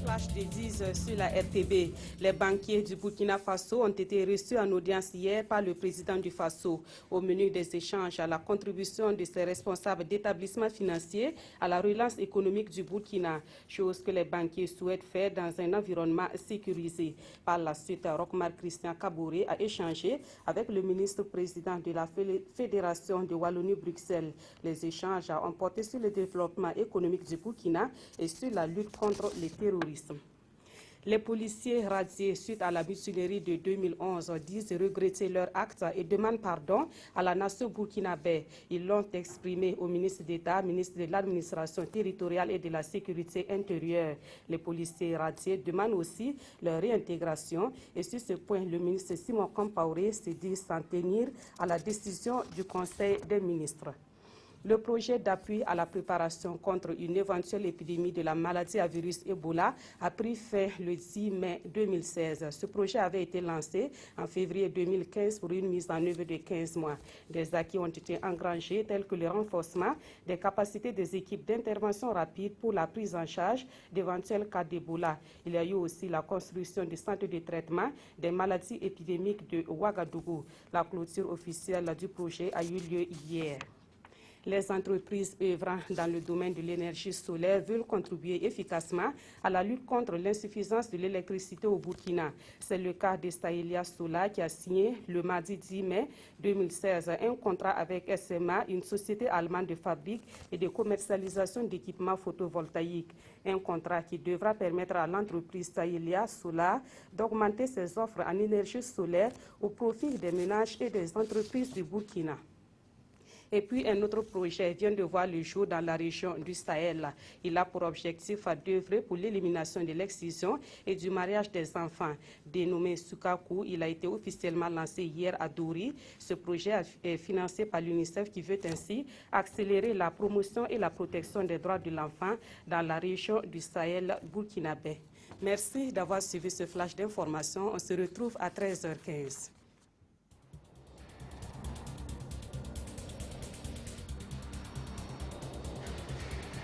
flash de 10 sur la RTB. Les banquiers du Burkina Faso ont été reçus en audience hier par le président du Faso. Au menu des échanges, à la contribution de ses responsables d'établissements financiers à la relance économique du Burkina, chose que les banquiers souhaitent faire dans un environnement sécurisé. Par la suite, Rochmar Christian Kaboré a échangé avec le ministre-président de la Fédération de Wallonie-Bruxelles. Les échanges ont porté sur le développement économique du Burkina et sur la lutte contre le terrorisme. Les policiers radiés suite à la mutinerie de 2011 disent regretter leur acte et demandent pardon à la nation burkinabé. Ils l'ont exprimé au ministre d'État, ministre de l'Administration territoriale et de la Sécurité intérieure. Les policiers radiés demandent aussi leur réintégration et sur ce point, le ministre Simon Compaoré se dit s'en tenir à la décision du Conseil des ministres. Le projet d'appui à la préparation contre une éventuelle épidémie de la maladie à virus Ebola a pris fin le 10 mai 2016. Ce projet avait été lancé en février 2015 pour une mise en œuvre de 15 mois. Des acquis ont été engrangés tels que le renforcement des capacités des équipes d'intervention rapide pour la prise en charge d'éventuels cas d'Ebola. Il y a eu aussi la construction du centre de traitement des maladies épidémiques de Ouagadougou. La clôture officielle du projet a eu lieu hier. Les entreprises œuvrant dans le domaine de l'énergie solaire veulent contribuer efficacement à la lutte contre l'insuffisance de l'électricité au Burkina. C'est le cas de Sahelia Solar qui a signé le mardi 10 mai 2016 un contrat avec SMA, une société allemande de fabrique et de commercialisation d'équipements photovoltaïques. Un contrat qui devra permettre à l'entreprise Sahelia Solar d'augmenter ses offres en énergie solaire au profit des ménages et des entreprises du Burkina. Et puis un autre projet vient de voir le jour dans la région du Sahel. Il a pour objectif d'œuvrer pour l'élimination de l'excision et du mariage des enfants. Dénommé Sukaku, il a été officiellement lancé hier à Douri. Ce projet est financé par l'UNICEF qui veut ainsi accélérer la promotion et la protection des droits de l'enfant dans la région du Sahel burkinabé. Merci d'avoir suivi ce flash d'information. On se retrouve à 13h15.